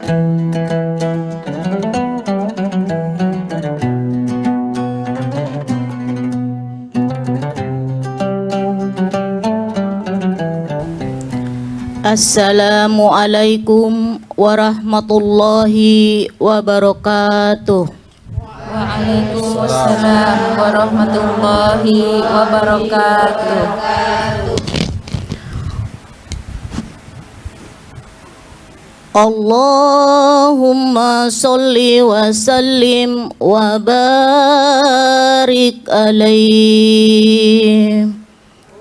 Assalamualaikum warahmatullahi wabarakatuh. Waalaikumsalam warahmatullahi wabarakatuh. Allahumma sholli wa sallim wa barik alaihi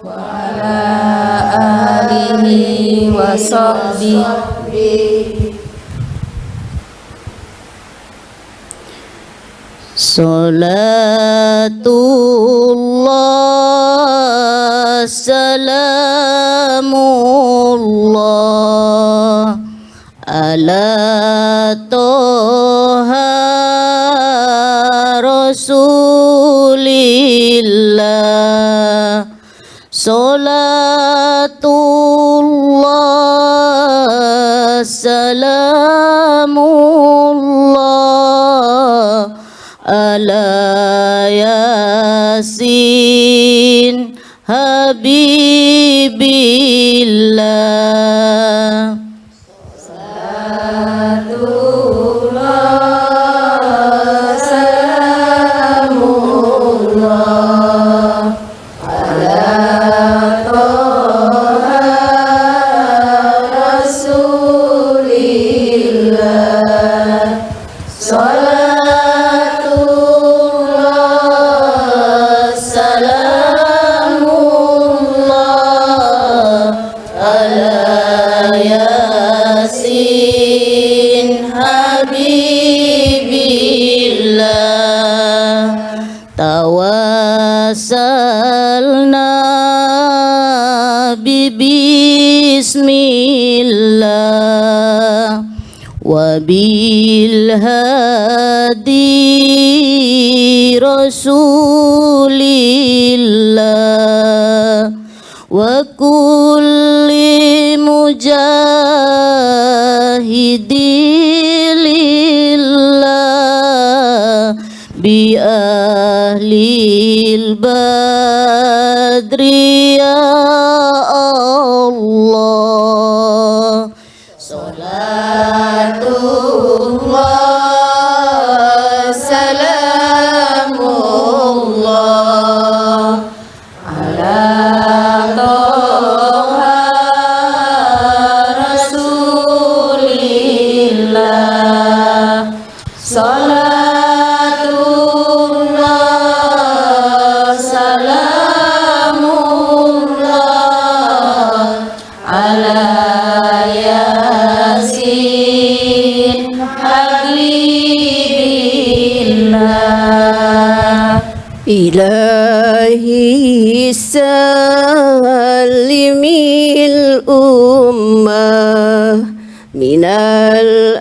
Wa ala alihi wa sahbihi. Salatullah salamullah ala toha rasulillah. Salatullah salamullah ala yasin habibillah. Tawassalna bismillah wa bil hadi rasulillah wa kulli mujahidilillah bi ahlil badri ya Allah. Salatullah salamullah ala toha rasulillah. Salatullah salamullah ala yasin habibillah. Ilahi salimil ummah minal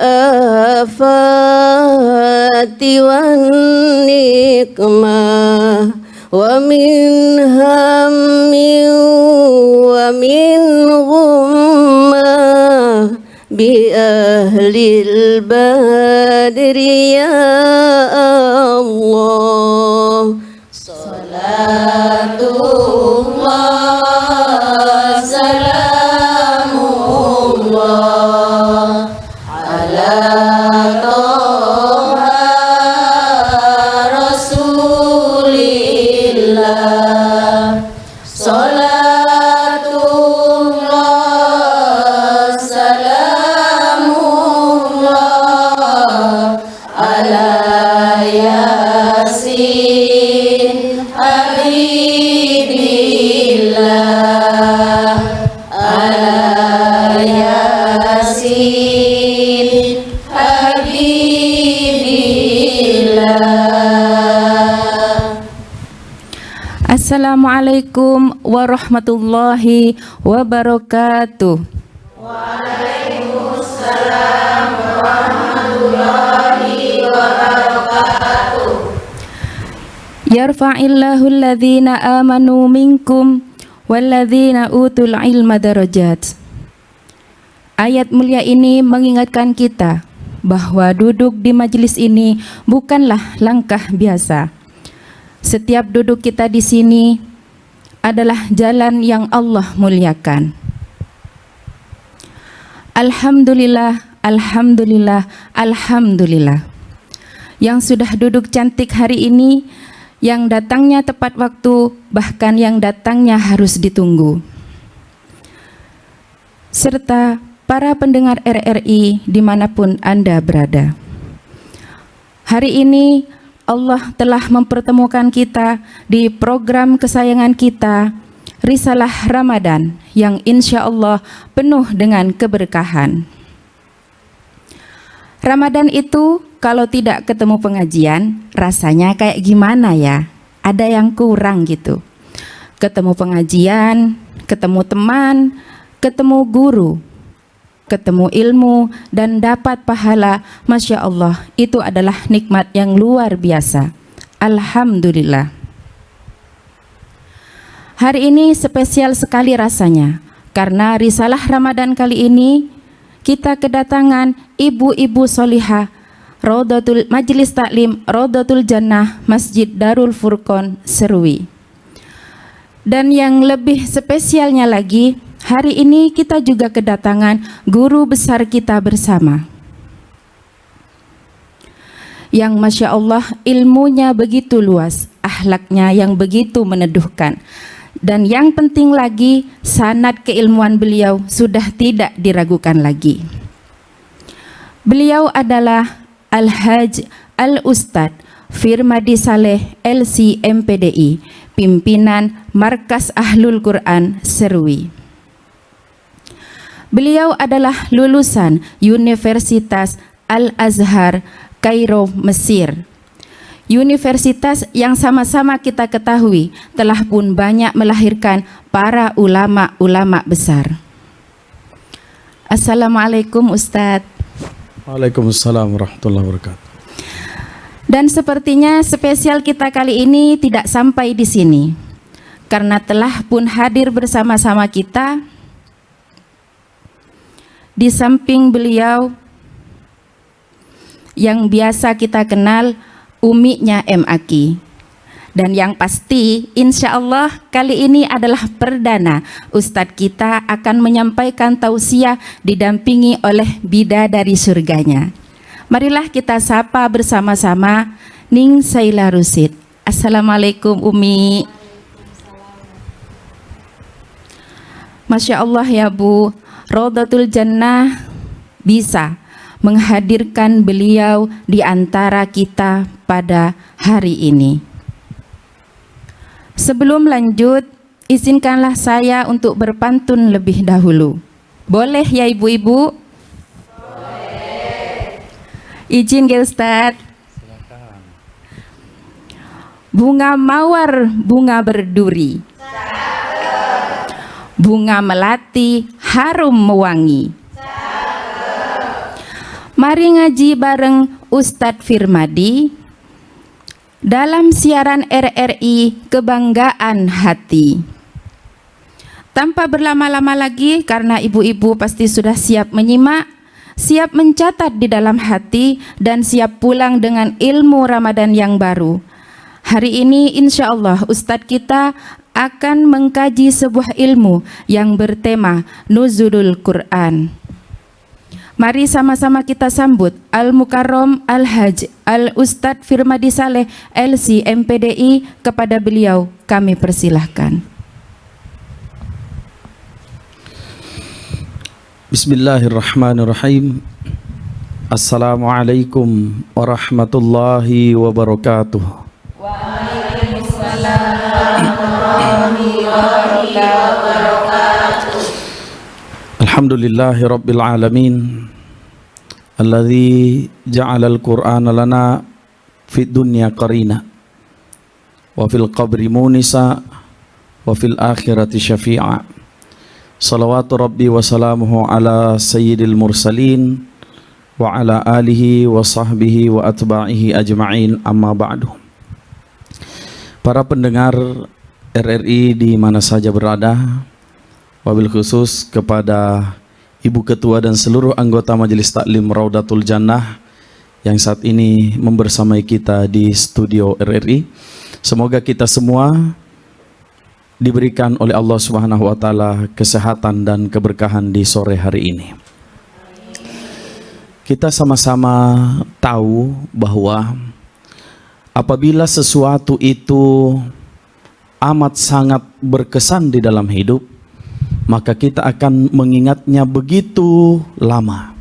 afati wan nikmah wa min hammin wa min ghummah bi ahlil badri ya Allah. Salatullah salamullah ala toha rasulillah. Salatullah salamullah ala yasin habibillah. Ala yasin habibillah. Assalamualaikum warahmatullahi wabarakatuh. Waalaikumsalam warahmatullahi wabarakatuh. Yarfa'illahu alladhina amanu minkum walladhina utul ilma darajat. Ayat mulia ini mengingatkan kita bahwa duduk di majelis ini bukanlah langkah biasa. Setiap duduk kita di sini adalah jalan yang Allah muliakan. Alhamdulillah, alhamdulillah, alhamdulillah. Yang sudah duduk cantik hari ini, yang datangnya tepat waktu, bahkan yang datangnya harus ditunggu. Serta para pendengar RRI dimanapun Anda berada. Hari ini Allah telah mempertemukan kita di program kesayangan kita, Risalah Ramadan, yang insya Allah penuh dengan keberkahan. Ramadan itu kalau tidak ketemu pengajian, rasanya kayak gimana ya? Ada yang kurang gitu. Ketemu pengajian, ketemu teman, ketemu guru, ketemu ilmu, dan dapat pahala, Masya Allah, itu adalah nikmat yang luar biasa. Alhamdulillah. Hari ini spesial sekali rasanya, karena Risalah Ramadan kali ini kita kedatangan ibu-ibu solihah Raudatul Majelis Taklim Raudatul Jannah Masjid Darul Furqon Serui. Dan yang lebih spesialnya lagi, hari ini kita juga kedatangan guru besar kita bersama, yang Masya Allah ilmunya begitu luas, akhlaknya yang begitu meneduhkan, dan yang penting lagi sanad keilmuan beliau sudah tidak diragukan lagi. Beliau adalah Al-Haj Al-Ustad Firmadi Saleh LC MPDI, pimpinan Markas Ahlul Quran Serui. Beliau adalah lulusan Universitas Al-Azhar Kairo, Mesir. Universitas yang sama-sama kita ketahui telah pun banyak melahirkan para ulama-ulama besar. Assalamualaikum Ustadz. Waalaikumsalam warahmatullahi wabarakatuh. Dan sepertinya spesial kita kali ini tidak sampai di sini, karena telah pun hadir bersama-sama kita di samping beliau yang biasa kita kenal uminya MAki. Dan yang pasti insya Allah kali ini adalah perdana Ustadz kita akan menyampaikan tausiah didampingi oleh bidadari surganya. Marilah kita sapa bersama-sama Ning Saila Rusid. Assalamualaikum Umi. Masya Allah ya Bu, Raudatul Jannah bisa menghadirkan beliau di antara kita pada hari ini. Sebelum lanjut, izinkanlah saya untuk berpantun lebih dahulu. Boleh ya ibu-ibu? Boleh. Izin ya Ustadz. Silakan. Bunga mawar, bunga berduri. Cakep. Bunga melati, harum mewangi. Cakep. Mari ngaji bareng Ustadz Firmadi dalam siaran RRI Kebanggaan Hati. Tanpa berlama-lama lagi, karena ibu-ibu pasti sudah siap menyimak, siap mencatat di dalam hati, dan siap pulang dengan ilmu Ramadan yang baru. Hari ini insya Allah Ustadz kita akan mengkaji sebuah ilmu yang bertema Nuzulul Quran. Mari sama-sama kita sambut Al-Mukarram Al-Haj Al-Ustad Firmadi Saleh LC MPDI. Kepada beliau kami persilahkan. Bismillahirrahmanirrahim. Assalamualaikum warahmatullahi wabarakatuh. Waalaikumsalam warahmatullahi wabarakatuh. Alhamdulillahi rabbil alamin, alladzi ja'ala al-Qur'ana lana fid dunya qarina wa fil qabri munisa wa fil akhirati syafi'a. Salawatu rabbi wa salamuhu ala sayyidil mursalin wa ala alihi wa sahbihi wa atba'ihi ajma'in, amma ba'du. Para pendengar RRI di mana saja berada, wabil khusus kepada Ibu Ketua dan seluruh anggota Majelis Taklim Raudatul Jannah yang saat ini membersamai kita di studio RRI. Semoga kita semua diberikan oleh Allah Subhanahu wa taala kesehatan dan keberkahan di sore hari ini. Kita sama-sama tahu bahwa apabila sesuatu itu amat sangat berkesan di dalam hidup, maka kita akan mengingatnya begitu lama.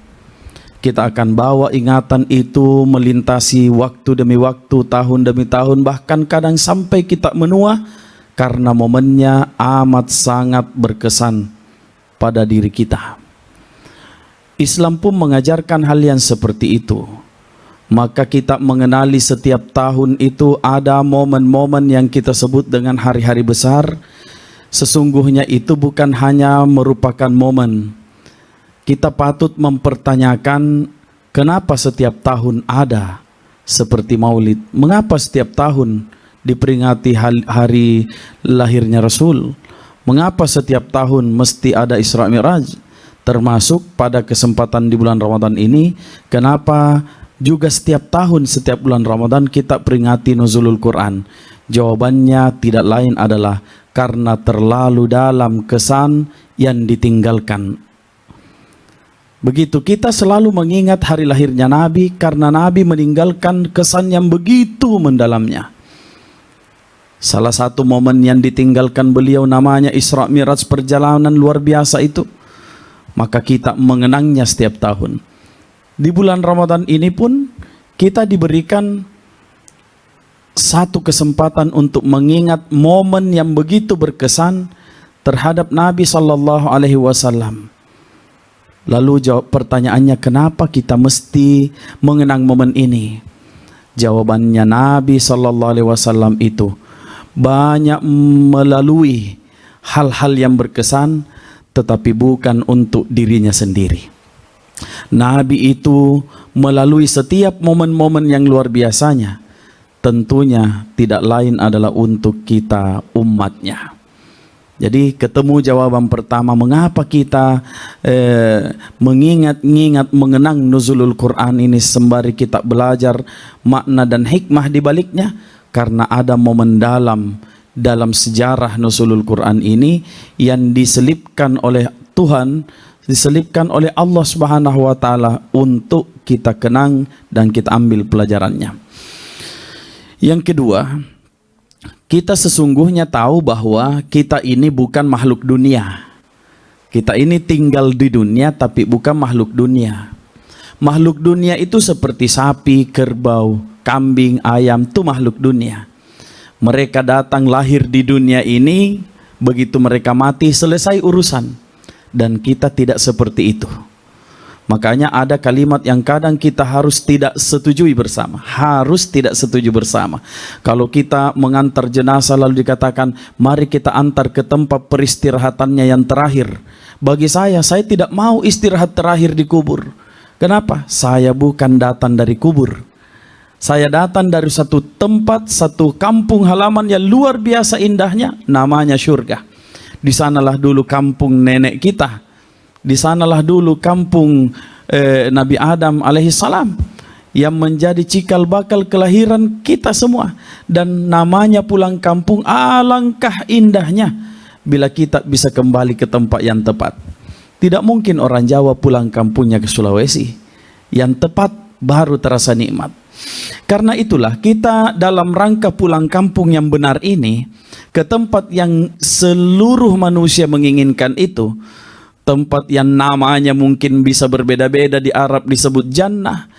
Kita akan bawa ingatan itu melintasi waktu demi waktu, tahun demi tahun, bahkan kadang sampai kita menua karena momennya amat sangat berkesan pada diri kita. Islam pun mengajarkan hal yang seperti itu. Maka kita mengenali setiap tahun itu ada momen-momen yang kita sebut dengan hari-hari besar. Sesungguhnya itu bukan hanya merupakan momen. Kita patut mempertanyakan kenapa setiap tahun ada seperti Maulid. Mengapa setiap tahun diperingati hari lahirnya Rasul? Mengapa setiap tahun mesti ada Isra Mi'raj? Termasuk pada kesempatan di bulan Ramadan ini, kenapa juga setiap tahun, setiap bulan Ramadan kita peringati nuzulul Quran? Jawabannya tidak lain adalah karena terlalu dalam kesan yang ditinggalkan. Begitu kita selalu mengingat hari lahirnya Nabi karena Nabi meninggalkan kesan yang begitu mendalamnya. Salah satu momen yang ditinggalkan beliau namanya Isra Mi'raj, perjalanan luar biasa itu. Maka kita mengenangnya setiap tahun. Di bulan Ramadan ini pun kita diberikan satu kesempatan untuk mengingat momen yang begitu berkesan terhadap Nabi Sallallahu Alaihi Wasallam. Lalu jawab pertanyaannya, kenapa kita mesti mengenang momen ini? Jawabannya, Nabi Sallallahu Alaihi Wasallam itu banyak melalui hal-hal yang berkesan, tetapi bukan untuk dirinya sendiri. Nabi itu melalui setiap momen-momen yang luar biasanya, tentunya tidak lain adalah untuk kita umatnya. Jadi ketemu jawaban pertama mengapa kita mengingat-ingat mengenang nuzulul Quran ini sembari kita belajar makna dan hikmah di baliknya, karena ada momen dalam sejarah nuzulul Quran ini yang diselipkan oleh Tuhan, diselipkan oleh Allah Subhanahu wa taala untuk kita kenang dan kita ambil pelajarannya. Yang kedua, kita sesungguhnya tahu bahwa kita ini bukan makhluk dunia. Kita ini tinggal di dunia tapi bukan makhluk dunia. Makhluk dunia itu seperti sapi, kerbau, kambing, ayam, itu makhluk dunia. Mereka datang lahir di dunia ini, begitu mereka mati selesai urusan. Dan kita tidak seperti itu. Makanya ada kalimat yang kadang kita harus tidak setujui bersama. Harus tidak setuju bersama. Kalau kita mengantar jenazah lalu dikatakan, mari kita antar ke tempat peristirahatannya yang terakhir. Bagi saya tidak mau istirahat terakhir di kubur. Kenapa? Saya bukan datang dari kubur. Saya datang dari satu tempat, satu kampung halaman yang luar biasa indahnya, namanya surga. Di sanalah dulu kampung nenek kita. Di sanalah dulu kampung Nabi Adam alaihissalam yang menjadi cikal bakal kelahiran kita semua. Dan namanya pulang kampung, alangkah indahnya bila kita bisa kembali ke tempat yang tepat. Tidak mungkin orang Jawa pulang kampungnya ke Sulawesi. Yang tepat baru terasa nikmat. Karena itulah kita dalam rangka pulang kampung yang benar ini ke tempat yang seluruh manusia menginginkan itu, tempat yang namanya mungkin bisa berbeda-beda. Di Arab disebut jannah,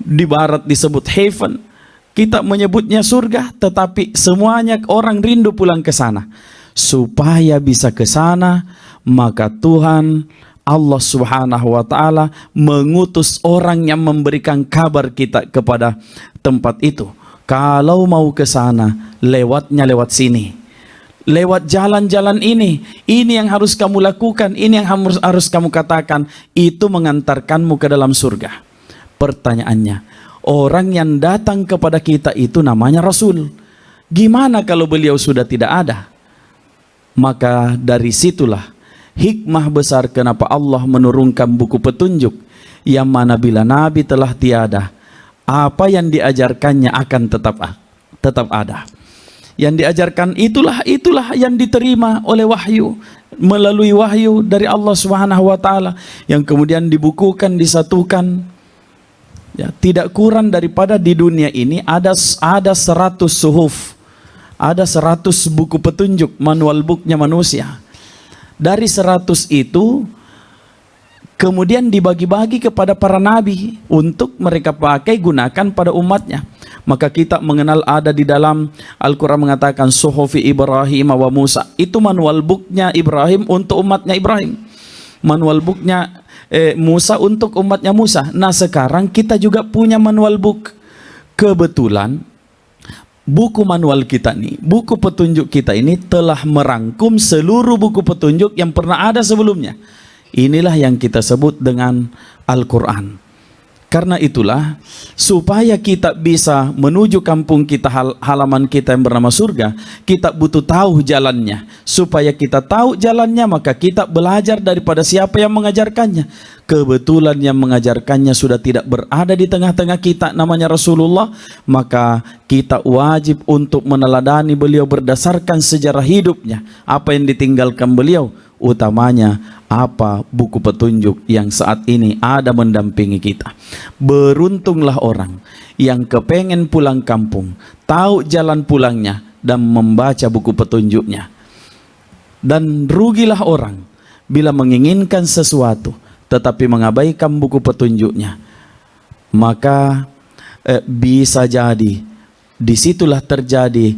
di barat disebut heaven, kita menyebutnya surga, tetapi semuanya orang rindu pulang ke sana. Supaya bisa ke sana, maka Tuhan Allah Subhanahu wa taala mengutus orang yang memberikan kabar kita kepada tempat itu. Kalau mau ke sana, lewatnya lewat sini. Lewat jalan-jalan ini yang harus kamu lakukan, ini yang harus kamu katakan, itu mengantarkanmu ke dalam surga. Pertanyaannya, orang yang datang kepada kita itu namanya Rasul. Gimana kalau beliau sudah tidak ada? Maka dari situlah hikmah besar kenapa Allah menurunkan buku petunjuk, yang mana bila Nabi telah tiada, apa yang diajarkannya akan tetap ada. Yang diajarkan itulah yang diterima oleh wahyu, melalui wahyu dari Allah Subhanahu wa taala, yang kemudian dibukukan, disatukan. Ya, tidak kurang daripada di dunia ini ada 100 suhuf, ada 100 buku petunjuk, manual booknya manusia. Dari 100 itu kemudian dibagi-bagi kepada para nabi untuk mereka pakai gunakan pada umatnya. Maka kita mengenal ada di dalam Al-Quran mengatakan Suhufi Ibrahim wa Musa. Itu manual booknya Ibrahim untuk umatnya Ibrahim, manual booknya Musa untuk umatnya Musa. Nah sekarang kita juga punya manual book. Kebetulan buku manual kita nih, buku petunjuk kita ini telah merangkum seluruh buku petunjuk yang pernah ada sebelumnya. Inilah yang kita sebut dengan Al-Quran. Karena itulah, supaya kita bisa menuju kampung kita, halaman kita yang bernama surga, kita butuh tahu jalannya. Supaya kita tahu jalannya, maka kita belajar daripada siapa yang mengajarkannya. Kebetulan yang mengajarkannya sudah tidak berada di tengah-tengah kita, namanya Rasulullah. Maka kita wajib untuk meneladani beliau berdasarkan sejarah hidupnya. Apa yang ditinggalkan beliau, utamanya apa buku petunjuk yang saat ini ada mendampingi kita. Beruntunglah orang yang kepengen pulang kampung, tahu jalan pulangnya dan membaca buku petunjuknya. Dan rugilah orang bila menginginkan sesuatu tetapi mengabaikan buku petunjuknya. Maka bisa jadi disitulah terjadi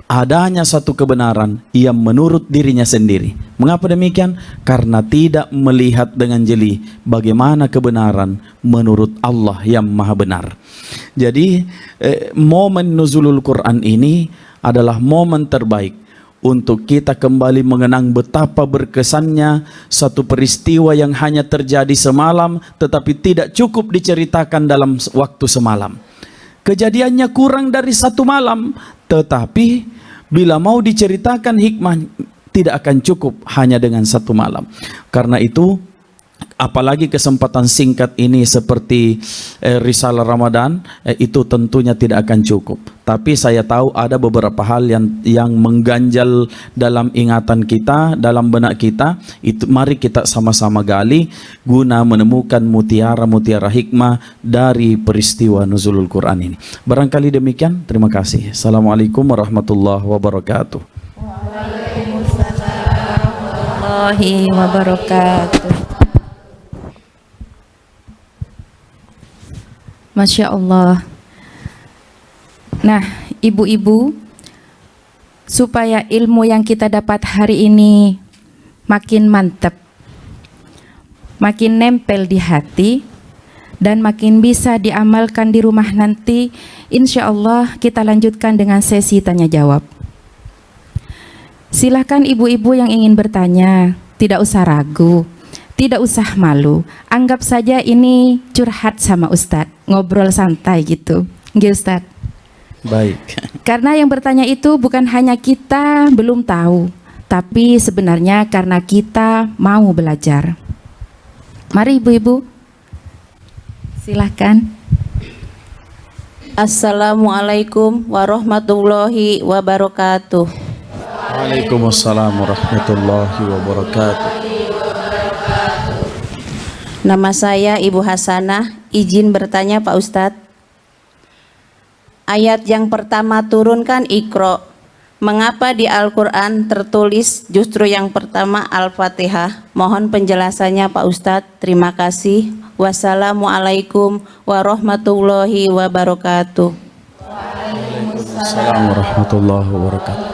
adanya satu kebenaran yang menurut dirinya sendiri. Mengapa demikian? Karena tidak melihat dengan jeli bagaimana kebenaran menurut Allah yang maha benar. Jadi momen nuzulul Quran ini adalah momen terbaik untuk kita kembali mengenang betapa berkesannya satu peristiwa yang hanya terjadi semalam tetapi tidak cukup diceritakan dalam waktu semalam. Kejadiannya kurang dari 1 malam, tetapi bila mau diceritakan hikmah tidak akan cukup hanya dengan 1 malam. Karena itu apalagi kesempatan singkat ini seperti Risalah Ramadan, itu tentunya tidak akan cukup. Tapi saya tahu ada beberapa hal yang mengganjal dalam ingatan kita, dalam benak kita. Itu mari kita sama-sama gali guna menemukan mutiara-mutiara hikmah dari peristiwa nuzulul Quran ini. Barangkali demikian. Terima kasih. Assalamualaikum warahmatullahi wabarakatuh. Waalaikumsalam warahmatullahi wabarakatuh. Masya Allah. Nah, ibu-ibu, supaya ilmu yang kita dapat hari ini makin mantap, makin nempel di hati, dan makin bisa diamalkan di rumah nanti, insya Allah kita lanjutkan dengan sesi tanya jawab. Silahkan ibu-ibu yang ingin bertanya, tidak usah ragu, tidak usah malu, anggap saja ini curhat sama Ustadz, ngobrol santai gitu. Nggih Ustadz? Baik. Karena yang bertanya itu bukan hanya kita belum tahu, tapi sebenarnya karena kita mau belajar. Mari ibu-ibu, silahkan. Assalamualaikum warahmatullahi wabarakatuh. Waalaikumsalam warahmatullahi wabarakatuh. Nama saya Ibu Hasanah, izin bertanya Pak Ustadz. Ayat yang pertama turun kan Iqra. Mengapa di Al-Quran tertulis justru yang pertama Al-Fatihah? Mohon penjelasannya Pak Ustadz. Terima kasih. Wassalamualaikum warahmatullahi wabarakatuh. Waalaikumsalam warahmatullahi wabarakatuh.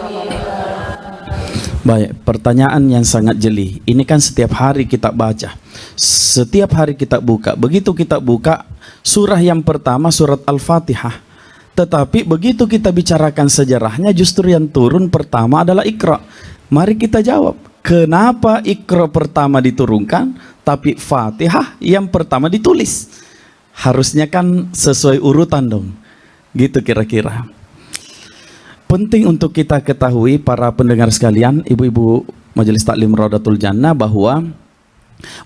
Baik, pertanyaan yang sangat jeli. Ini kan setiap hari kita baca, setiap hari kita buka. Begitu kita buka surah yang pertama, surat Al-Fatihah. Tetapi begitu kita bicarakan sejarahnya, justru yang turun pertama adalah Iqra. Mari kita jawab, kenapa Iqra pertama diturunkan, tapi Fatihah yang pertama ditulis? Harusnya kan sesuai urutan dong. Gitu kira-kira. Penting untuk kita ketahui para pendengar sekalian, ibu-ibu Majelis Taklim Raudatul Jannah bahwa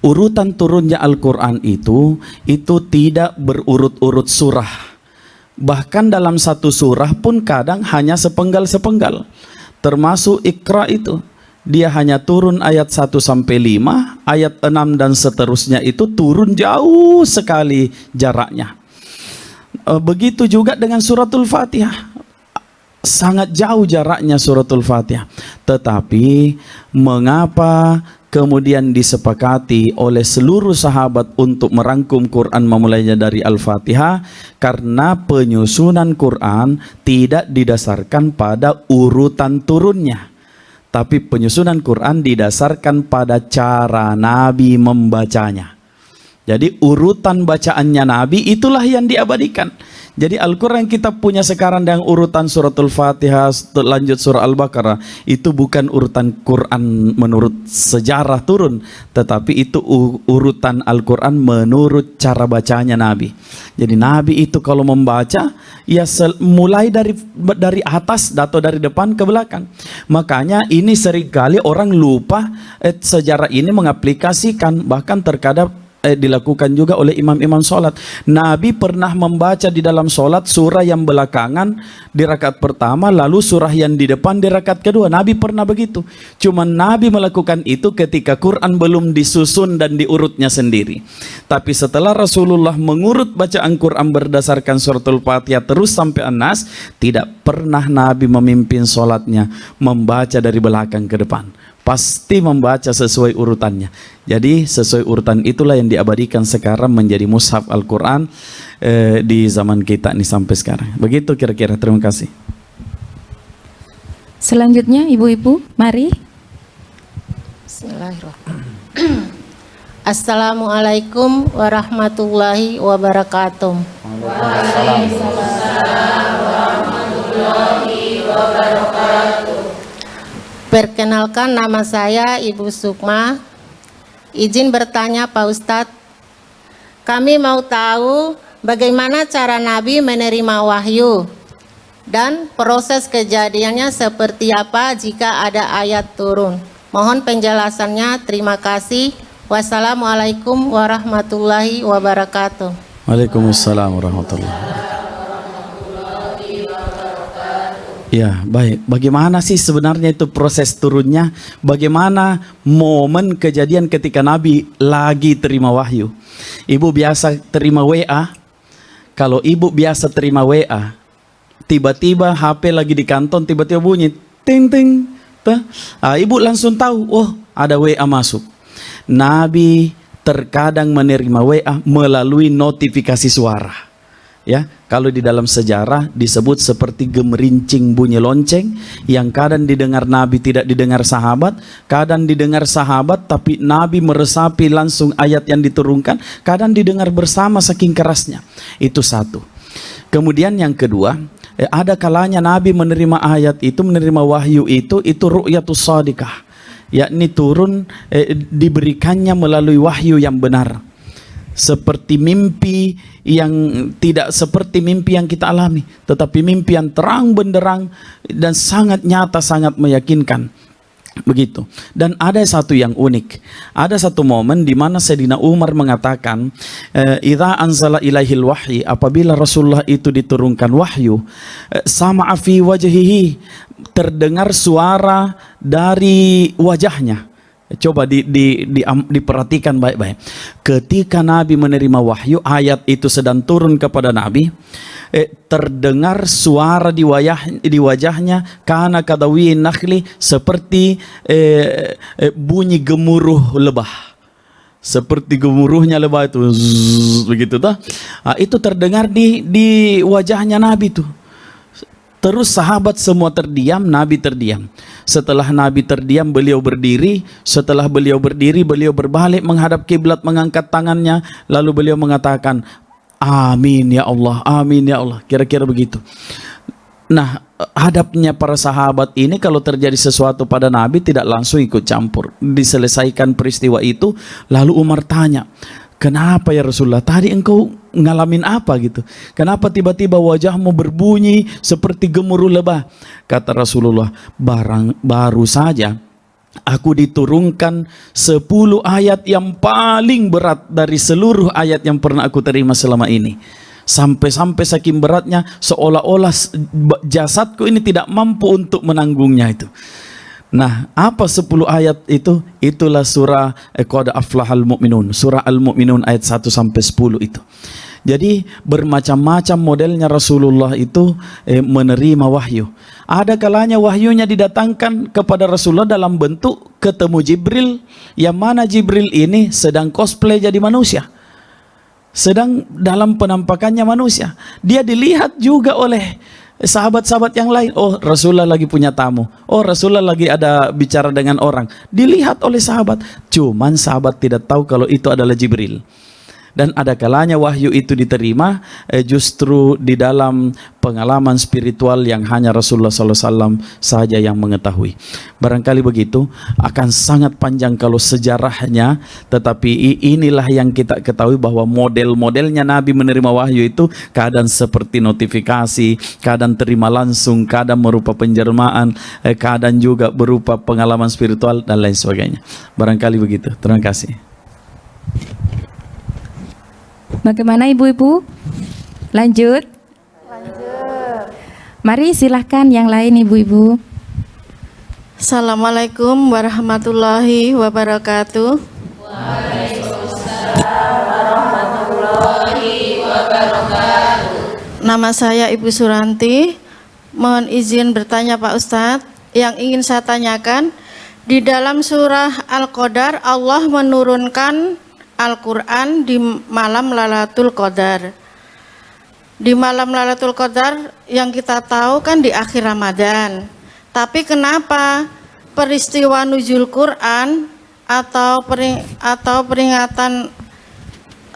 urutan turunnya Al-Quran itu tidak berurut-urut surah. Bahkan dalam satu surah pun kadang hanya sepenggal-sepenggal. Termasuk Iqra itu. Dia hanya turun ayat 1 sampai 5, ayat 6 dan seterusnya itu turun jauh sekali jaraknya. Begitu juga dengan suratul Fatihah. Sangat jauh jaraknya suratul Fatihah. Tetapi mengapa kemudian disepakati oleh seluruh sahabat untuk merangkum Quran memulainya dari Al-Fatihah? Karena penyusunan Quran tidak didasarkan pada urutan turunnya, tapi penyusunan Quran didasarkan pada cara Nabi membacanya. Jadi urutan bacaannya Nabi itulah yang diabadikan. Jadi Al-Quran yang kita punya sekarang dengan urutan suratul Fatihah, lanjut surah Al-Baqarah, itu bukan urutan Quran menurut sejarah turun, tetapi itu urutan Al-Quran menurut cara bacanya Nabi. Jadi Nabi itu kalau membaca, ya mulai dari atas atau dari depan ke belakang. Makanya ini seringkali orang lupa sejarah ini mengaplikasikan, bahkan terkadang dilakukan juga oleh imam-imam sholat. Nabi pernah membaca di dalam sholat surah yang belakangan di rakaat pertama, lalu surah yang di depan di rakaat kedua. Nabi pernah begitu. Cuma Nabi melakukan itu ketika Quran belum disusun dan diurutnya sendiri. Tapi setelah Rasulullah mengurut bacaan Quran berdasarkan suratul Fatihah terus sampai An-Nas, tidak pernah Nabi memimpin sholatnya membaca dari belakang ke depan. Pasti membaca sesuai urutannya. Jadi sesuai urutan itulah yang diabadikan sekarang menjadi mushaf Al-Quran di zaman kita ini sampai sekarang. Begitu kira-kira. Terima kasih. Selanjutnya ibu-ibu, mari. Bismillahirrahmanirrahim. Assalamualaikum warahmatullahi wabarakatuh. Waalaikumsalam warahmatullahi wabarakatuh. Perkenalkan, nama saya Ibu Sukma. Izin bertanya Pak Ustadz, kami mau tahu bagaimana cara Nabi menerima wahyu dan proses kejadiannya seperti apa jika ada ayat turun. Mohon penjelasannya, terima kasih. Wassalamualaikum warahmatullahi wabarakatuh. Waalaikumsalam warahmatullahi wabarakatuh. Ya, baik. Bagaimana sih sebenarnya itu proses turunnya? Bagaimana momen kejadian ketika Nabi lagi terima wahyu? Ibu biasa terima WA. Kalau ibu biasa terima WA, tiba-tiba HP lagi di kantong, tiba-tiba bunyi, ting ting. Ibu langsung tahu, oh ada WA masuk. Nabi terkadang menerima WA melalui notifikasi suara. Ya, kalau di dalam sejarah disebut seperti gemerincing bunyi lonceng yang kadang didengar Nabi tidak didengar sahabat, kadang didengar sahabat tapi Nabi meresapi langsung ayat yang diturunkan, kadang didengar bersama saking kerasnya. Itu satu. Kemudian yang kedua, ada kalanya Nabi menerima ayat itu, menerima wahyu itu ru'yatus shadiqah, yakni turun diberikannya melalui wahyu yang benar. Seperti mimpi yang tidak seperti mimpi yang kita alami, tetapi mimpi yang terang benderang dan sangat nyata, sangat meyakinkan. Begitu. Dan ada satu yang unik. Ada satu momen di mana Sayyidina Umar mengatakan, idza anzala ilaihil wahyi, apabila Rasulullah itu diturunkan wahyu, sama'a fi wajhihi, terdengar suara dari wajahnya. Coba diperhatikan baik-baik. Ketika Nabi menerima wahyu, ayat itu sedang turun kepada Nabi, terdengar suara di wajahnya kana kadawi nakhli, seperti bunyi gemuruh lebah. Seperti gemuruhnya lebah itu, begitu toh. Itu terdengar di wajahnya Nabi tuh. Terus sahabat semua terdiam, Nabi terdiam. Setelah Nabi terdiam, beliau berdiri. Setelah beliau berdiri, beliau berbalik menghadap kiblat, mengangkat tangannya. Lalu beliau mengatakan, amin ya Allah, amin ya Allah. Kira-kira begitu. Nah, hadapnya para sahabat ini kalau terjadi sesuatu pada Nabi tidak langsung ikut campur. Diselesaikan peristiwa itu, lalu Umar tanya, kenapa ya Rasulullah? Tadi engkau ngalamin apa gitu? Kenapa tiba-tiba wajahmu berbunyi seperti gemuruh lebah? Kata Rasulullah, baru saja aku diturunkan 10 ayat yang paling berat dari seluruh ayat yang pernah aku terima selama ini. Sampai-sampai saking beratnya seolah-olah jasadku ini tidak mampu untuk menanggungnya itu. Nah, apa 10 ayat itu? Itulah surah Qad Aflahal Mu'minun, surah Al-Mu'minun ayat 1 sampai 10 itu. Jadi bermacam-macam modelnya Rasulullah itu menerima wahyu. Ada kalanya wahyunya didatangkan kepada Rasulullah dalam bentuk ketemu Jibril, yang mana Jibril ini sedang cosplay jadi manusia, sedang dalam penampakannya manusia. Dia dilihat juga oleh sahabat-sahabat yang lain. Oh, Rasulullah lagi punya tamu. Oh, Rasulullah lagi ada bicara dengan orang. Dilihat oleh sahabat. Cuman sahabat tidak tahu kalau itu adalah Jibril. Dan ada kalanya wahyu itu diterima justru di dalam pengalaman spiritual yang hanya Rasulullah SAW saja yang mengetahui. Barangkali begitu, akan sangat panjang kalau sejarahnya, tetapi inilah yang kita ketahui bahwa model-modelnya Nabi menerima wahyu itu kadang seperti notifikasi, kadang terima langsung, kadang berupa penjermaan, kadang juga berupa pengalaman spiritual dan lain sebagainya. Barangkali begitu. Terima kasih. Bagaimana ibu-ibu? Lanjut? Mari silahkan yang lain ibu-ibu. Assalamualaikum warahmatullahi wabarakatuh. Nama saya Ibu Suranti. Mohon izin bertanya Pak Ustadz. Yang ingin saya tanyakan, di dalam surah Al-Qadar Allah menurunkan Al-Quran di malam Lailatul Qadar. Di malam Lailatul Qadar yang kita tahu kan di akhir Ramadan. Tapi kenapa peristiwa nuzul Quran atau peringatan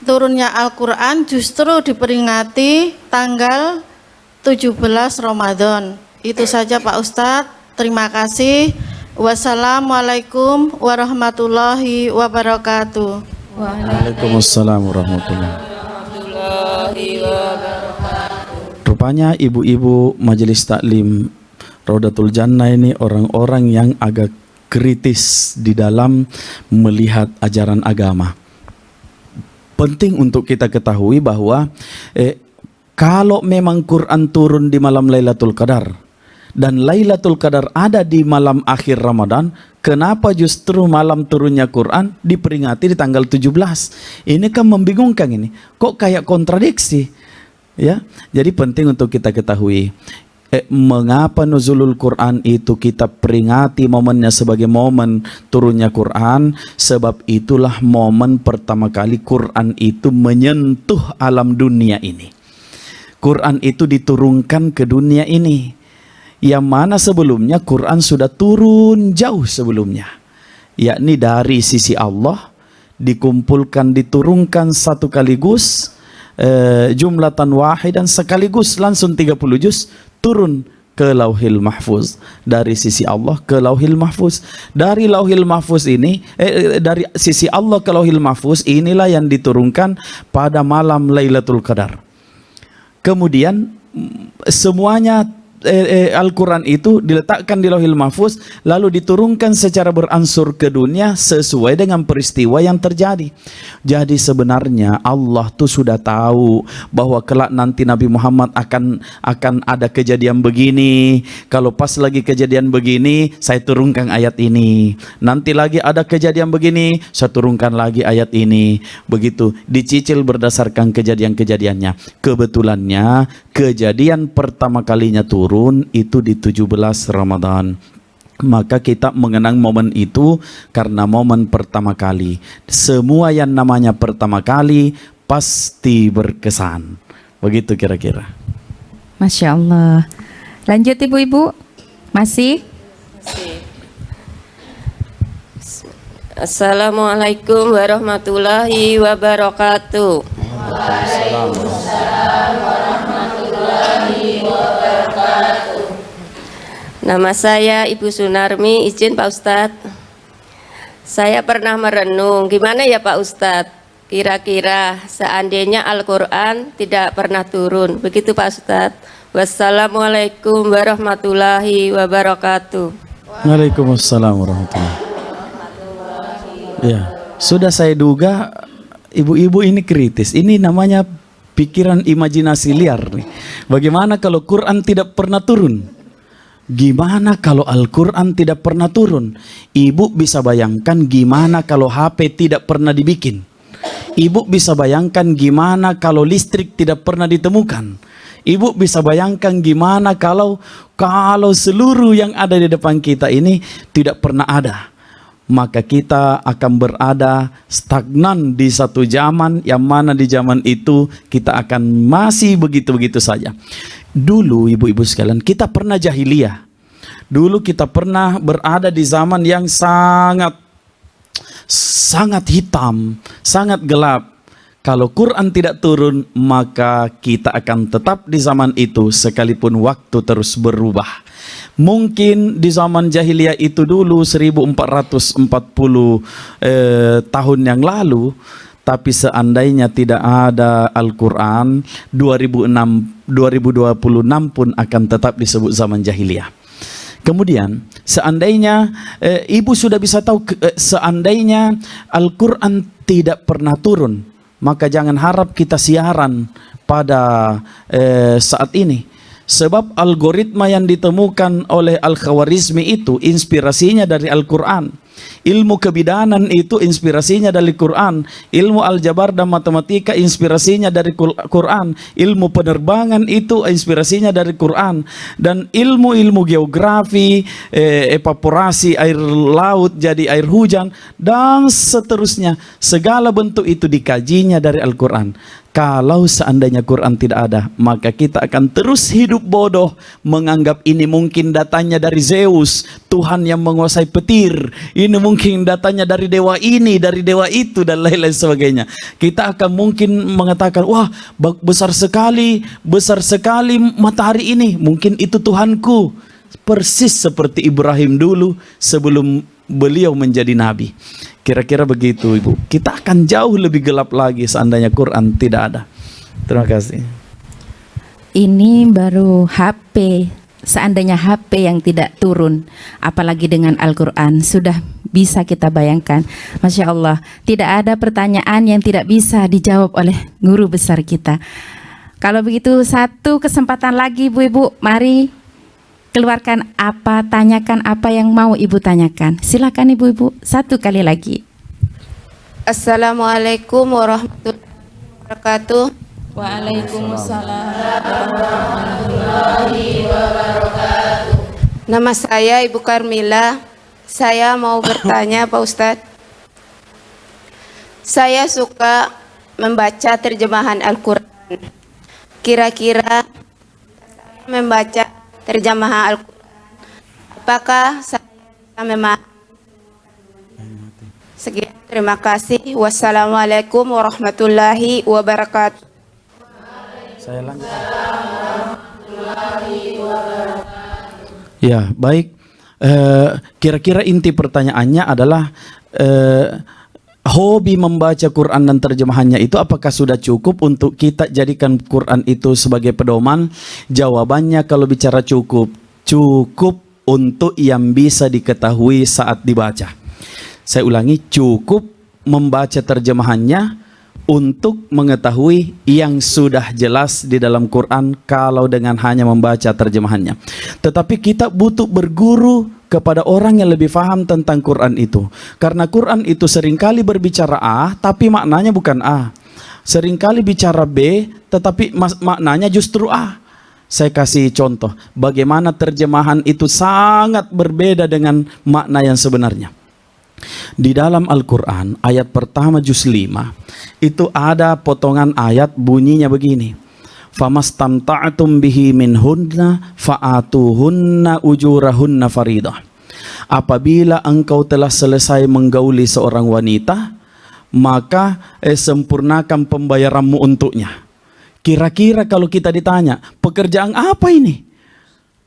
turunnya Al-Quran justru diperingati tanggal 17 Ramadan? Itu saja Pak Ustadz. Terima kasih. Wassalamualaikum warahmatullahi wabarakatuh. Waalaikumsalam warahmatullahi wabarakatuh. Rupanya ibu-ibu Majelis Taklim Raudatul Jannah ini orang-orang yang agak kritis di dalam melihat ajaran agama. Penting untuk kita ketahui bahwa kalau memang Quran turun di malam Lailatul Qadar dan Lailatul Qadar ada di malam akhir Ramadan, kenapa justru malam turunnya Quran diperingati di tanggal 17? Ini kan membingungkan ini. Kok kayak kontradiksi? Ya. Jadi penting untuk kita ketahui mengapa nuzulul Quran itu kita peringati momennya sebagai momen turunnya Quran, sebab itulah momen pertama kali Quran itu menyentuh alam dunia ini. Quran itu diturunkan ke dunia ini, yang mana sebelumnya Quran sudah turun jauh sebelumnya, yakni dari sisi Allah dikumpulkan, diturunkan satu kaligus, jumlatan wahid, dan sekaligus langsung 30 juz turun ke Lauhil Mahfuz. Dari sisi Allah ke Lauhil Mahfuz. Dari Lauhil Mahfuz ini, dari sisi Allah ke Lauhil Mahfuz, inilah yang diturunkan pada malam Lailatul Qadar. Kemudian semuanya Al-Quran itu diletakkan di Lauhil Mahfuz, lalu diturunkan secara beransur ke dunia sesuai dengan peristiwa yang terjadi. Jadi sebenarnya Allah tuh sudah tahu bahwa kelak nanti Nabi Muhammad akan ada kejadian begini. Kalau pas lagi kejadian begini, saya turunkan ayat ini. Nanti lagi ada kejadian begini, saya turunkan lagi ayat ini. Begitu dicicil berdasarkan kejadian-kejadiannya. Kebetulannya kejadian pertama kalinya turun itu di 17 Ramadan. Maka kita mengenang momen itu karena momen pertama kali. Semua yang namanya pertama kali pasti berkesan. Begitu kira-kira. Masya Allah. Lanjut ibu-ibu. Masih? Assalamualaikum warahmatullahi wabarakatuh. Nama saya Ibu Sunarmi, izin Pak Ustadz. Saya pernah merenung, gimana ya Pak Ustadz, kira-kira seandainya Al-Quran tidak pernah turun, begitu Pak Ustadz. Wassalamualaikum warahmatullahi wabarakatuh. Waalaikumsalam warahmatullahi. Ya, sudah saya duga ibu-ibu ini kritis. Ini namanya pikiran imajinasi liar nih. Bagaimana kalau Quran tidak pernah turun? Gimana kalau Al-Quran tidak pernah turun? Ibu bisa bayangkan gimana kalau HP tidak pernah dibikin? Ibu bisa bayangkan gimana kalau listrik tidak pernah ditemukan? Ibu bisa bayangkan gimana kalau seluruh yang ada di depan kita ini tidak pernah ada? Maka kita akan berada stagnan di satu zaman yang mana di zaman itu kita akan masih begitu-begitu saja. Dulu ibu-ibu sekalian kita pernah jahiliyah. Dulu kita pernah berada di zaman yang sangat hitam, sangat gelap. Kalau Quran tidak turun, maka kita akan tetap di zaman itu sekalipun waktu terus berubah. Mungkin di zaman jahiliyah itu dulu 1440 tahun yang lalu, tapi seandainya tidak ada Al-Quran, 2026 pun akan tetap disebut zaman jahiliyah. Kemudian seandainya ibu sudah bisa tahu, seandainya Al-Quran tidak pernah turun, maka jangan harap kita siaran pada saat ini. Sebab algoritma yang ditemukan oleh Al-Khawarizmi itu inspirasinya dari Al-Quran. Ilmu kebidanan itu inspirasinya dari Quran. Ilmu aljabar dan matematika inspirasinya dari Quran. Ilmu penerbangan itu inspirasinya dari Quran. Dan ilmu-ilmu geografi, evaporasi air laut jadi air hujan, dan seterusnya. Segala bentuk itu dikajinya dari Al-Quran. Kalau seandainya Quran tidak ada, maka kita akan terus hidup bodoh, menganggap ini mungkin datanya dari Zeus, Tuhan yang menguasai petir. Ini mungkin datanya dari dewa ini, dari dewa itu, dan lain-lain sebagainya. Kita akan mungkin mengatakan, wah besar sekali matahari ini, mungkin itu Tuhanku. Persis seperti Ibrahim dulu sebelum beliau menjadi nabi. Kira-kira begitu ibu. Kita akan jauh lebih gelap lagi seandainya Quran tidak ada. Terima kasih. Ini baru HP. Seandainya HP yang tidak turun, apalagi dengan Al-Quran, sudah bisa kita bayangkan. Masya Allah, tidak ada pertanyaan yang tidak bisa dijawab oleh guru besar kita. Kalau begitu, satu kesempatan lagi ibu-ibu, mari keluarkan apa, tanyakan apa yang mau ibu tanyakan. Silakan ibu-ibu, satu kali lagi. Assalamualaikum warahmatullahi wabarakatuh. Waalaikumsalam. Nama saya Ibu Karmila. Saya mau bertanya Pak Ustadz. Saya suka membaca terjemahan Al-Quran. Kira-kira membaca terjemahan Al-Quran, apakah saya bisa memahami? Sekian, terima kasih. Wassalamualaikum warahmatullahi wabarakatuh. Saya lanjut. Ya, baik. Kira-kira inti pertanyaannya adalah hobi membaca Quran dan terjemahannya itu apakah sudah cukup untuk kita jadikan Quran itu sebagai pedoman? Jawabannya kalau bicara cukup untuk yang bisa diketahui saat dibaca. Saya ulangi, cukup membaca terjemahannya untuk mengetahui yang sudah jelas di dalam Quran kalau dengan hanya membaca terjemahannya. Tetapi kita butuh berguru kepada orang yang lebih paham tentang Quran itu. Karena Quran itu seringkali berbicara A, tapi maknanya bukan A. Seringkali bicara B, tetapi maknanya justru A. Saya kasih contoh, bagaimana terjemahan itu sangat berbeda dengan makna yang sebenarnya. Di dalam Al-Quran, ayat pertama juz 5, itu ada potongan ayat bunyinya begini. Famastamta'tum bihi minhunna fa'atuhunna ujurahunna faridah. Apabila engkau telah selesai menggauli seorang wanita, maka sempurnakan pembayaranmu untuknya. Kira-kira kalau kita ditanya, pekerjaan apa ini?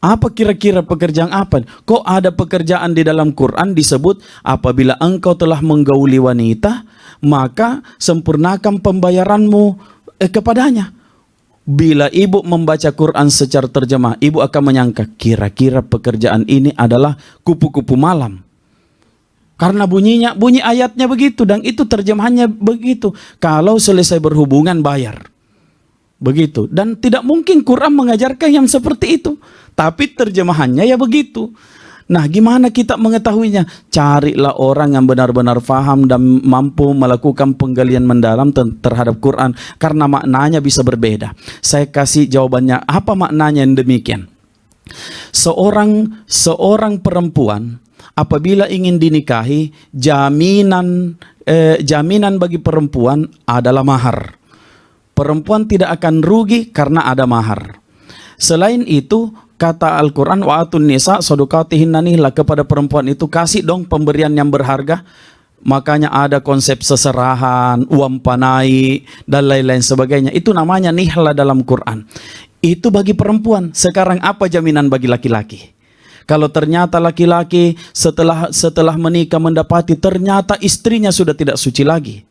Apa kira-kira pekerjaan apa? Kok ada pekerjaan di dalam Quran disebut apabila engkau telah menggauli wanita, maka sempurnakan pembayaranmu kepadanya. Bila ibu membaca Quran secara terjemah, ibu akan menyangka kira-kira pekerjaan ini adalah kupu-kupu malam. Karena bunyi ayatnya begitu dan itu terjemahannya begitu. Kalau selesai berhubungan bayar. Begitu. Dan tidak mungkin Quran mengajarkan yang seperti itu. Tapi terjemahannya ya begitu. Nah, gimana kita mengetahuinya? Carilah orang yang benar-benar faham dan mampu melakukan penggalian mendalam terhadap Quran. Karena maknanya bisa berbeda. Saya kasih jawabannya. Apa maknanya yang demikian? Seorang perempuan apabila ingin dinikahi, jaminan bagi perempuan adalah mahar. Perempuan tidak akan rugi karena ada mahar. Selain itu, kata Al-Quran, wa'atun nisa sadaqatihinna nihla, kepada perempuan itu kasih dong pemberian yang berharga. Makanya ada konsep seserahan, uang panai, dan lain-lain sebagainya. Itu namanya nihla dalam Quran. Itu bagi perempuan. Sekarang apa jaminan bagi laki-laki? Kalau ternyata laki-laki setelah menikah mendapati ternyata istrinya sudah tidak suci lagi.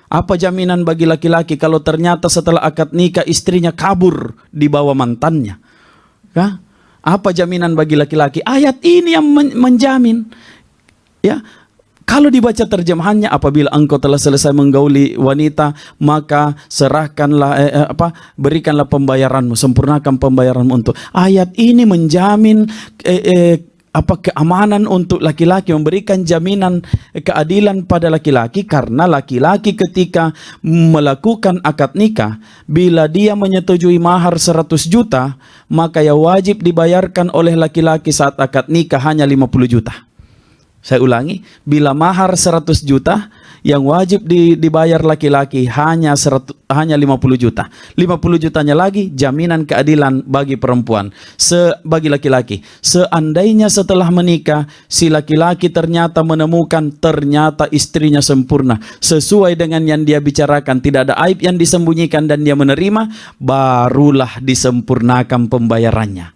Apa jaminan bagi laki-laki kalau ternyata setelah akad nikah istrinya kabur di bawah mantannya? Ya? Apa jaminan bagi laki-laki? Ayat ini yang menjamin. Ya. Kalau dibaca terjemahannya, apabila engkau telah selesai menggauli wanita, maka serahkanlah berikanlah pembayaranmu, sempurnakan pembayaranmu untuk. Ayat ini menjamin keamanan untuk laki-laki, memberikan jaminan keadilan pada laki-laki, karena laki-laki ketika melakukan akad nikah, bila dia menyetujui mahar 100 juta, maka yang wajib dibayarkan oleh laki-laki saat akad nikah hanya 50 juta. Saya ulangi, bila mahar 100 juta, yang wajib dibayar laki-laki hanya 50 juta. 50 jutanya lagi jaminan keadilan bagi perempuan, bagi laki-laki. Seandainya setelah menikah, si laki-laki ternyata menemukan ternyata istrinya sempurna, sesuai dengan yang dia bicarakan, tidak ada aib yang disembunyikan dan dia menerima, barulah disempurnakan pembayarannya.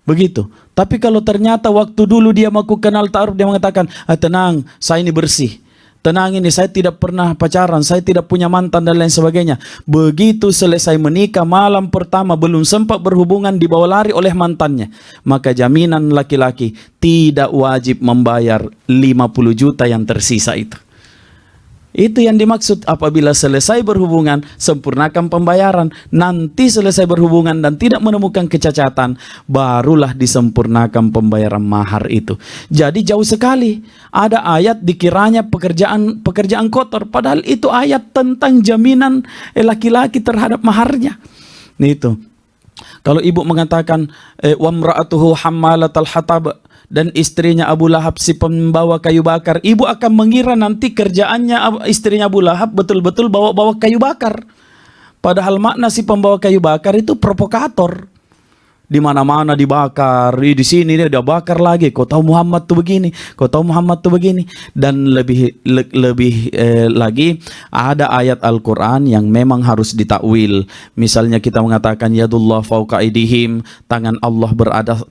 Begitu. Tapi kalau ternyata waktu dulu dia melakukan al-ta'aruf, dia mengatakan, tenang, saya ini bersih. Tenang ini, saya tidak pernah pacaran, saya tidak punya mantan dan lain sebagainya. Begitu selesai menikah, malam pertama belum sempat berhubungan, dibawa lari oleh mantannya. Maka jaminan laki-laki tidak wajib membayar 50 juta yang tersisa itu. Itu yang dimaksud apabila selesai berhubungan, sempurnakan pembayaran. Nanti selesai berhubungan dan tidak menemukan kecacatan, barulah disempurnakan pembayaran mahar itu. Jadi jauh sekali. Ada ayat dikiranya pekerjaan kotor. Padahal itu ayat tentang jaminan laki-laki terhadap maharnya. Itu. Kalau ibu mengatakan, wamra'atuhu hammalatal hatab, dan istrinya Abu Lahab si pembawa kayu bakar, ibu akan mengira nanti kerjaannya istrinya Abu Lahab betul-betul bawa-bawa kayu bakar. Padahal makna si pembawa kayu bakar itu provokator. Di mana-mana dibakar, di sini dia udah bakar lagi. Kau tahu Muhammad tuh begini, kau tahu Muhammad tuh begini. Dan lebih lagi ada ayat Al-Quran yang memang harus ditakwil. Misalnya kita mengatakan yadullah fauqa aidihim, tangan Allah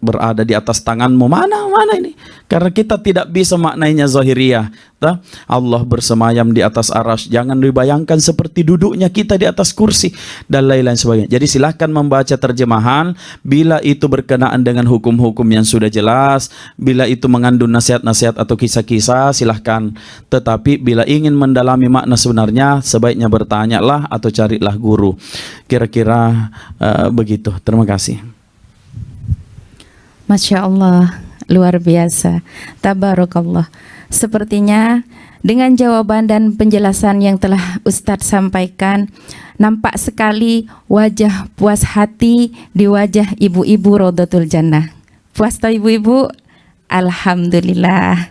berada di atas tanganmu. Mana ini? Karena kita tidak bisa maknainya zahiriyah. Allah bersemayam di atas arasy, jangan dibayangkan seperti duduknya kita di atas kursi dan lain-lain sebagainya. Jadi silahkan membaca terjemahan bila itu berkenaan dengan hukum-hukum yang sudah jelas, bila itu mengandung nasihat-nasihat atau kisah-kisah, silahkan. Tetapi bila ingin mendalami makna sebenarnya, sebaiknya bertanyalah atau carilah guru. Kira-kira begitu. Terima kasih. Masya Allah, luar biasa. Tabarakallah. Sepertinya dengan jawaban dan penjelasan yang telah Ustadz sampaikan, nampak sekali wajah puas hati di wajah ibu-ibu Rodotul Jannah. Puas toh ibu-ibu? Alhamdulillah.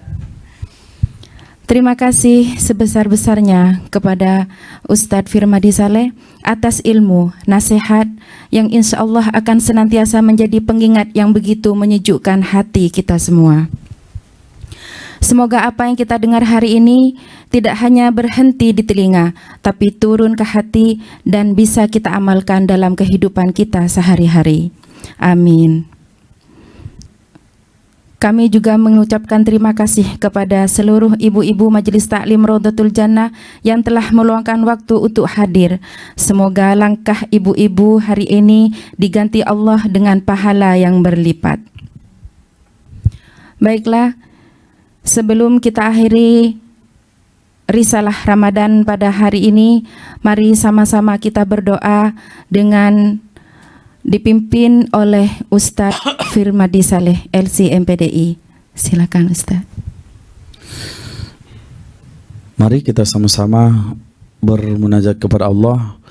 Terima kasih sebesar-besarnya kepada Ustadz Firmadi Saleh atas ilmu, nasihat yang insya Allah akan senantiasa menjadi pengingat yang begitu menyejukkan hati kita semua. Semoga apa yang kita dengar hari ini tidak hanya berhenti di telinga, tapi turun ke hati dan bisa kita amalkan dalam kehidupan kita sehari-hari. Amin. Kami juga mengucapkan terima kasih kepada seluruh ibu-ibu Majelis Taklim Rodotul Jannah yang telah meluangkan waktu untuk hadir. Semoga langkah ibu-ibu hari ini diganti Allah dengan pahala yang berlipat. Baiklah, Sebelum kita akhiri risalah Ramadan pada hari ini, mari sama-sama kita berdoa dengan dipimpin oleh Ustadz Firmadi Saleh, LC MPDI. Silakan Ustadz. Mari kita sama-sama bermunajat kepada Allah.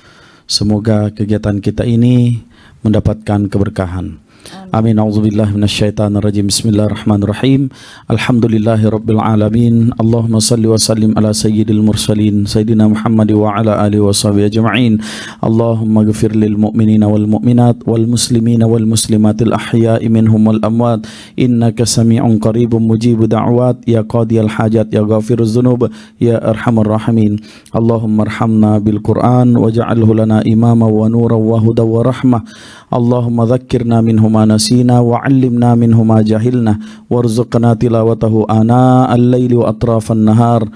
Semoga kegiatan kita ini mendapatkan keberkahan. Amin. A'udzubillahi minasyaitonirrajim. Bismillahirrahmanirrahim. Alhamdulillahirabbil alamin. Allahumma shalli wa sallim ala sayyidil mursalin sayyidina Muhammad wa ala alihi washabihi ajma'in. Allahumma ighfir lil mu'minina wal mu'minat wal muslimina wal muslimatil ahya'i minhum wal amwat innaka sami'un qaribun mujibud da'wat ya qadiyal hajat ya ghafiruz dzunub ya arhamar rahimin. Allahumma arhamna bil Qur'an waj'alhu lana imama wa nuran wa hudan wa rahmah. Allahumma dhakkirna minhu ma nasina wa 'allimna minhu ma jahilna warzuqna tilawatahu ana al-laili wa atrafan nahar.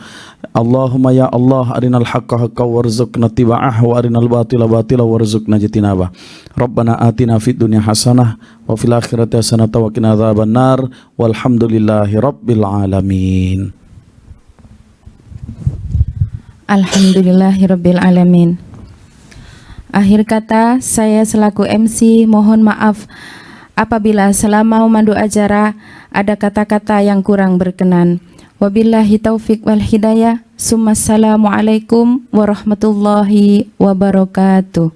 Allahumma ya Allah arinal haqqa haqqan warzuqna ittiba'ah wa arinal batila batila warzuqna ijtinabah. Rabbana atina fid dunya hasanah wa fil akhirati hasanah wa qina adzabannar walhamdulillahi rabbil alamin. Alhamdulillahirabbil alamin. Akhir kata, saya selaku MC mohon maaf apabila selama memandu acara ada kata-kata yang kurang berkenan. Wabillahi taufik wal hidayah. Assalamualaikum warahmatullahi wabarakatuh.